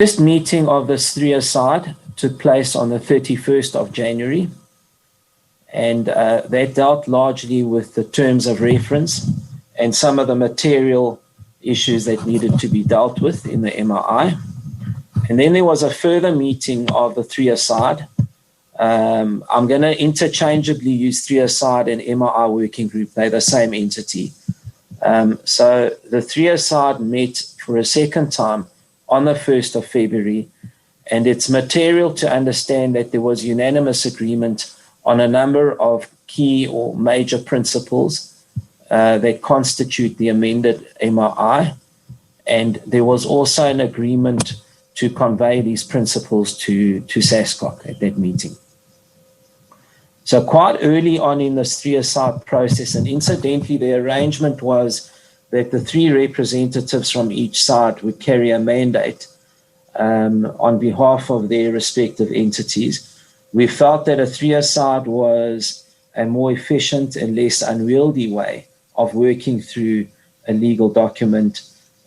first meeting of this three-a-side took place on the 31st of January, and that dealt largely with the terms of reference and some of the material issues that needed to be dealt with in the MRI. And then there was a further meeting of the three-a-side. I'm going to interchangeably use three-a-side and MRI working group. They're the same entity. So the three-a-side met for a second time on the 1st of February, and it's material to understand that there was unanimous agreement on a number of key or major principles that constitute the amended MRI, and there was also an agreement to convey these principles to SASCOC at that meeting. So quite early on in this three-a-side process, and incidentally, the arrangement was that the three representatives from each side would carry a mandate on behalf of their respective entities. We felt that a three-a-side was a more efficient and less unwieldy way of working through a legal document,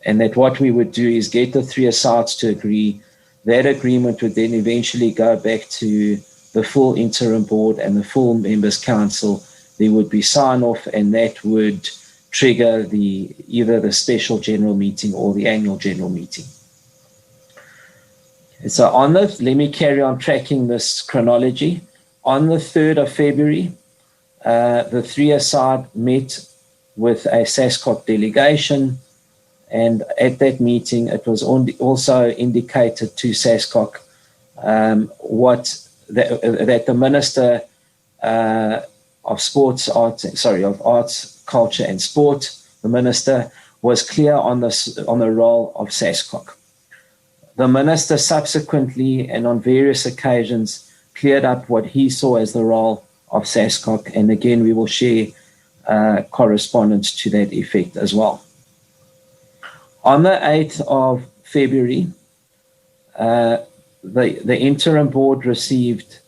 and that what we would do is get the three-a-sides to agree. That agreement would then eventually go back to the full interim board and the full members council. There would be sign-off, and that would trigger either the special general meeting or the annual general meeting. So let me carry on tracking this chronology. On the 3rd of February, the three-a-side met with a SASCOC delegation, and at that meeting it was also indicated to SASCOC that the Minister of Arts, Culture and Sport, the Minister, was clear on the role of SASCOC. The Minister subsequently and on various occasions cleared up what he saw as the role of SASCOC, and again we will share correspondence to that effect as well. On the 8th of February, the interim board received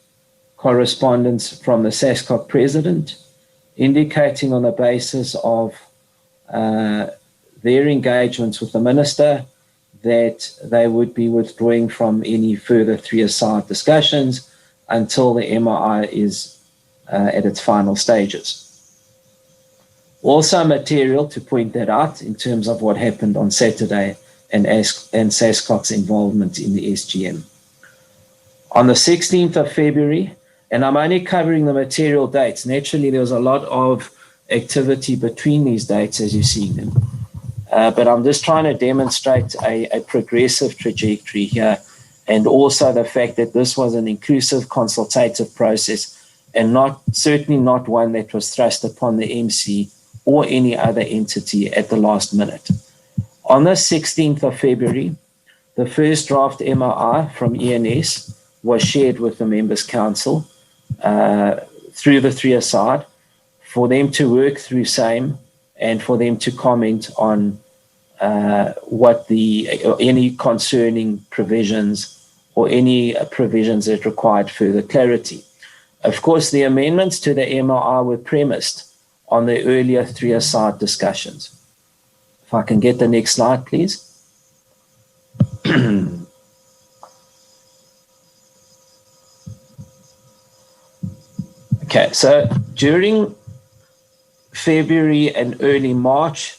correspondence from the SASCOC president indicating on the basis of their engagements with the Minister that they would be withdrawing from any further three-a-side discussions until the MRI is at its final stages. Also material to point that out in terms of what happened on Saturday and SASCOC's involvement in the SGM. On the 16th of February, and I'm only covering the material dates. Naturally, there was a lot of activity between these dates as you see them. But I'm just trying to demonstrate a progressive trajectory here, and also the fact that this was an inclusive consultative process and certainly not one that was thrust upon the MC or any other entity at the last minute. On the 16th of February, the first draft MRI from ENS was shared with the Members' Council through the three-a-side for them to work through same and for them to comment on any concerning provisions or any provisions that required further clarity. Of course, the amendments to the MRI were premised on the earlier three-a-side discussions. If I can get the next slide, please. Okay, so during February and early March,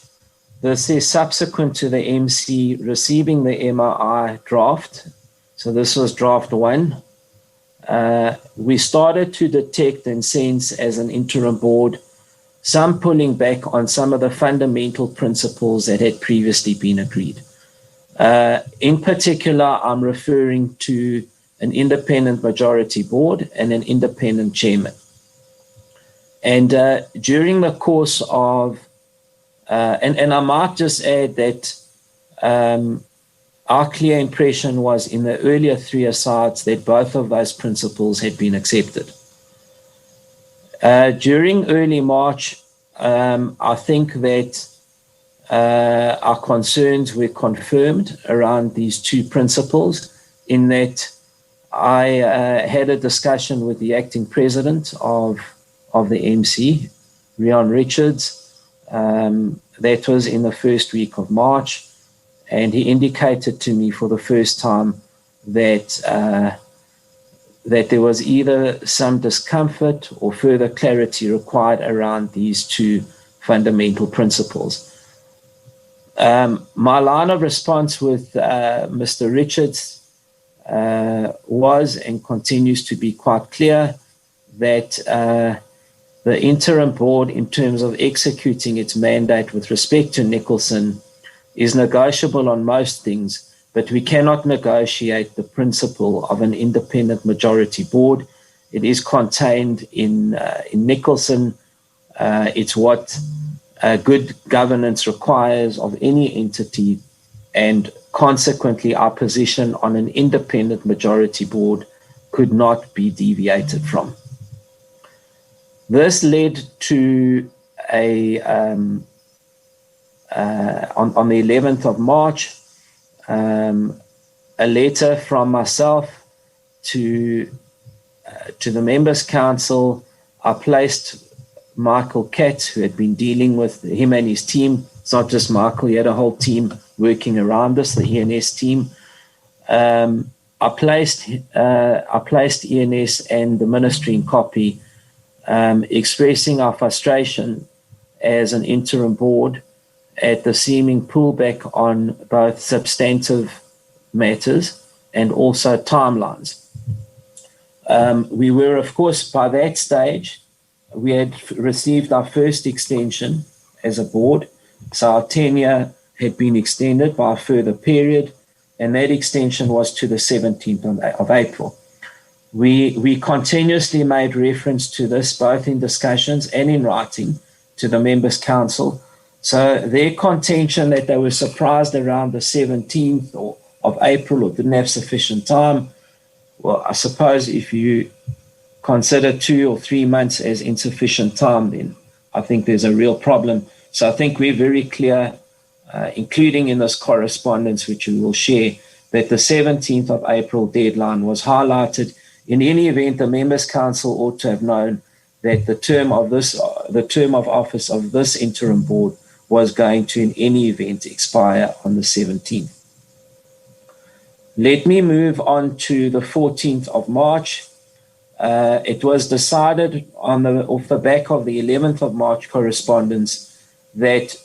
this is subsequent to the MC receiving the MRI draft. So this was draft 1. We started to detect and sense as an interim board some pulling back on some of the fundamental principles that had previously been agreed. In particular, I'm referring to an independent majority board and an independent chairman. And during the course of, and I might just add that our clear impression was in the earlier three-a-sides that both of those principles had been accepted. During early March, I think that our concerns were confirmed around these two principles, in that I had a discussion with the acting president of the MC, Rian Richards. That was in the first week of March. and he indicated to me for the first time that that there was either some discomfort or further clarity required around these two fundamental principles. My line of response with Mr. Richards was and continues to be quite clear that the interim board, in terms of executing its mandate with respect to Nicholson, is negotiable on most things, but we cannot negotiate the principle of an independent majority board. It is contained in Nicholson. It's what good governance requires of any entity, and consequently our position on an independent majority board could not be deviated from. This led to on the 11th of March, a letter from myself to the Members' Council. I placed Michael Katz, who had been dealing with him and his team. It's not just Michael, he had a whole team working around us, the ENS team. I placed ENS and the ministry in copy, expressing our frustration as an interim board at the seeming pullback on both substantive matters and also timelines. We were, of course, by that stage, we had received our first extension as a board, so our tenure had been extended by a further period, and that extension was to the 17th of April. We continuously made reference to this, both in discussions and in writing, to the Members' Council. So their contention that they were surprised around the 17th of April or didn't have sufficient time, well, I suppose if you consider 2 or 3 months as insufficient time, then I think there's a real problem. So I think we're very clear, including in this correspondence, which we will share, that the 17th of April deadline was highlighted. In any event, the Members' Council ought to have known that the term of office of this interim board was going to, in any event, expire on the 17th. Let me move on to the 14th of March. It was decided off the back of the 11th of March correspondence that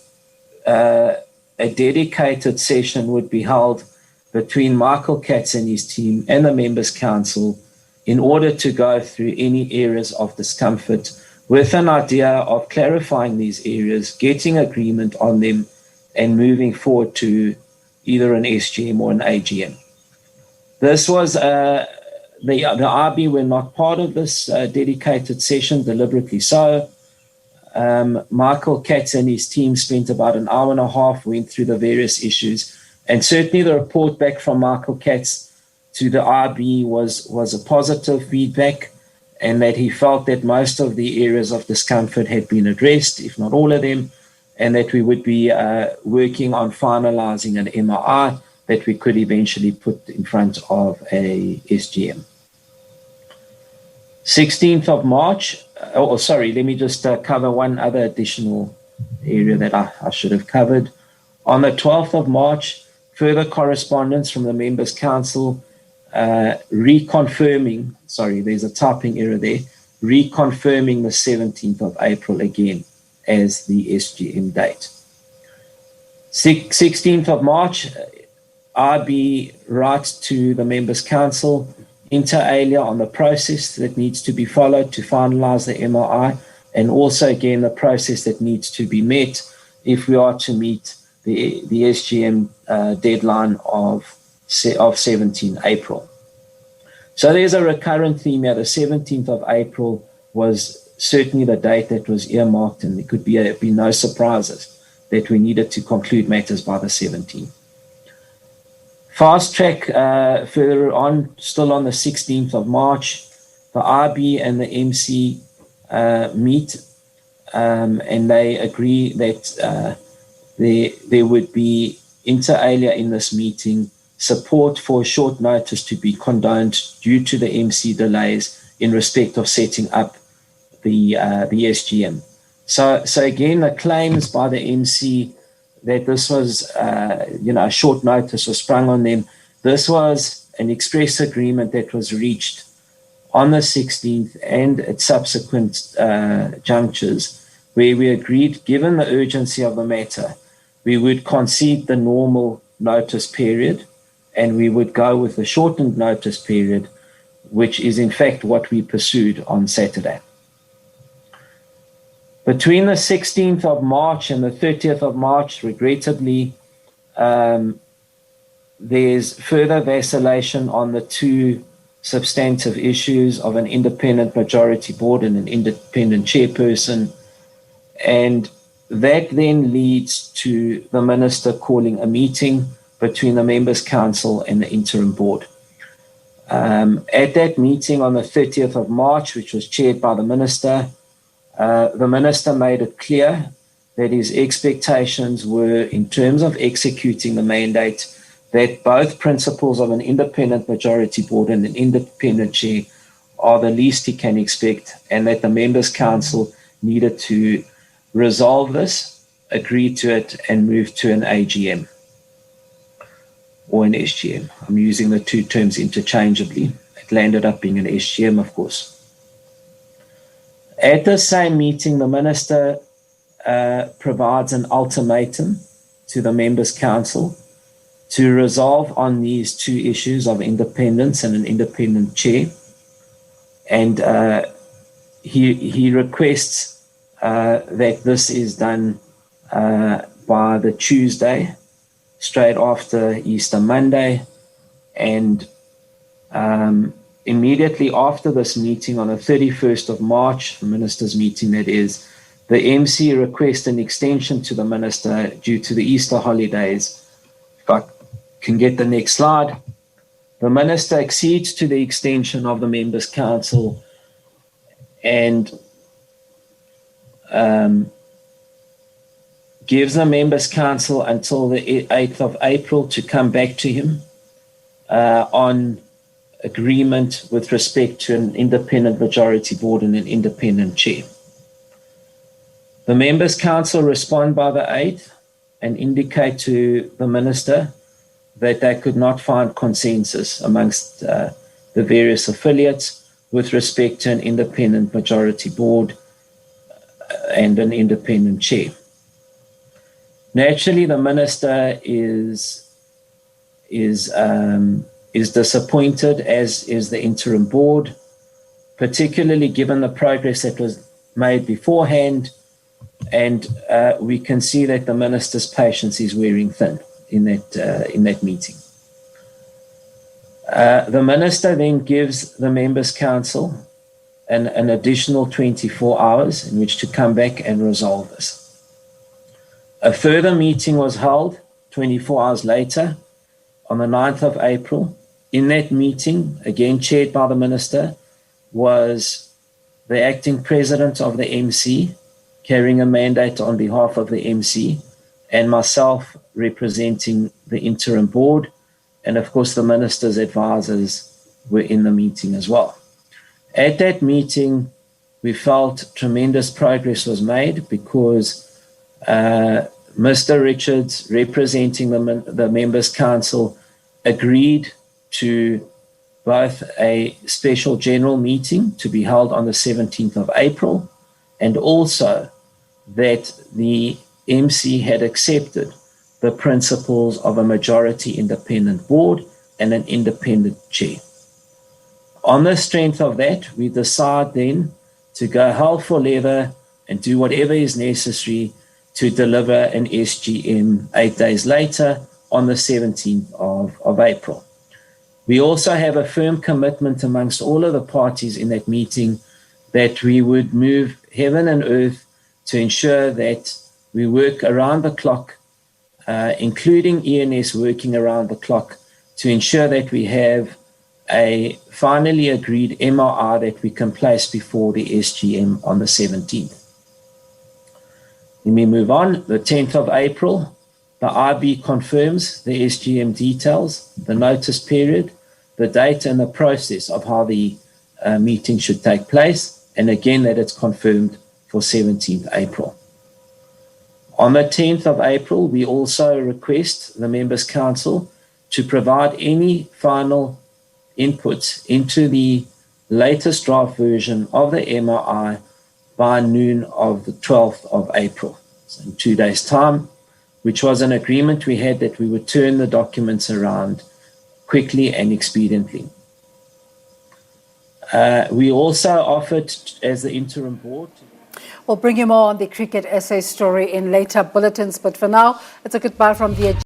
a dedicated session would be held between Michael Katz and his team and the Members' Council in order to go through any areas of discomfort with an idea of clarifying these areas, getting agreement on them, and moving forward to either an SGM or an AGM. This was, the RB were not part of this dedicated session, deliberately so. Michael Katz and his team spent about an hour and a half, went through the various issues, and certainly the report back from Michael Katz to the RB was a positive feedback, and that he felt that most of the areas of discomfort had been addressed, if not all of them, and that we would be working on finalizing an MRI that we could eventually put in front of a SGM. 16th of March, let me just cover one other additional area that I should have covered. On the 12th of March, further correspondence from the Members' Council reconfirming, there's a typing error there, reconfirming the 17th of April again as the SGM date. 16th of March, RB writes to the Members' Council inter alia on the process that needs to be followed to finalize the MRI, and also again the process that needs to be met if we are to meet the SGM deadline of 17 April. So there's a recurrent theme here. The 17th of April was certainly the date that was earmarked, and there could be no surprises that we needed to conclude matters by the 17th. Fast track further on, still on the 16th of March, the RB and the MC meet, and they agree that there would be inter alia in this meeting support for a short notice to be condoned due to the MC delays in respect of setting up the SGM. So again, the claims by the MC that this was, a short notice was sprung on them. This was an express agreement that was reached on the 16th and at subsequent junctures, where we agreed, given the urgency of the matter, we would concede the normal notice period and we would go with the shortened notice period, which is in fact what we pursued on Saturday. Between the 16th of March and the 30th of March, regrettably, there's further vacillation on the two substantive issues of an independent majority board and an independent chairperson. And that then leads to the minister calling a meeting between the Members' Council and the interim board. At that meeting on the 30th of March, which was chaired by the minister made it clear that his expectations were, in terms of executing the mandate, that both principles of an independent majority board and an independent chair are the least he can expect, and that the Members' Council needed to resolve this, agree to it, and move to an AGM or an SGM. I'm using the two terms interchangeably. It landed up being an SGM, of course. At the same meeting, the minister provides an ultimatum to the Members' Council to resolve on these two issues of independence and an independent chair. And he requests that this is done by the Tuesday, straight after Easter Monday. And immediately after this meeting, on the 31st of March, the minister's meeting that is, the MC requests an extension to the minister due to the Easter holidays. If I can get the next slide. The minister accedes to the extension of the Members' Council and gives the Members' Council until the 8th of April to come back to him on agreement with respect to an independent majority board and an independent chair. The Members' Council respond by the 8th and indicate to the minister that they could not find consensus amongst the various affiliates with respect to an independent majority board and an independent chair. Naturally, the minister is disappointed, as is the interim board, particularly given the progress that was made beforehand, and we can see that the minister's patience is wearing thin in that meeting. The minister then gives the Members' Council an additional 24 hours in which to come back and resolve this. A further meeting was held 24 hours later on the 9th of April. In that meeting, again chaired by the minister, was the acting president of the MC, carrying a mandate on behalf of the MC, and myself representing the interim board. And of course, the minister's advisors were in the meeting as well. At that meeting, we felt tremendous progress was made because Mr. Richards, representing the Members' Council, agreed to both a special general meeting to be held on the 17th of April, and also that the MC had accepted the principles of a majority independent board and an independent chair. On the strength of that, we decide then to go hell for leather and do whatever is necessary to deliver an SGM 8 days later on the 17th of April. We also have a firm commitment amongst all of the parties in that meeting that we would move heaven and earth to ensure that we work around the clock, including ENS working around the clock, to ensure that we have a finally agreed MRR that we can place before the SGM on the 17th. Let me move on. The 10th of April, the IB confirms the SGM details, the notice period, the date and the process of how the meeting should take place, and again that it's confirmed for 17th April. On the 10th of April, we also request the Members' Council to provide any final inputs into the latest draft version of the MRI by noon of the 12th of April, so in 2 days' time, which was an agreement we had that we would turn the documents around quickly and expediently. We also offered, as the interim board... We'll bring you more on the Cricket SA story in later bulletins, but for now, it's a goodbye from the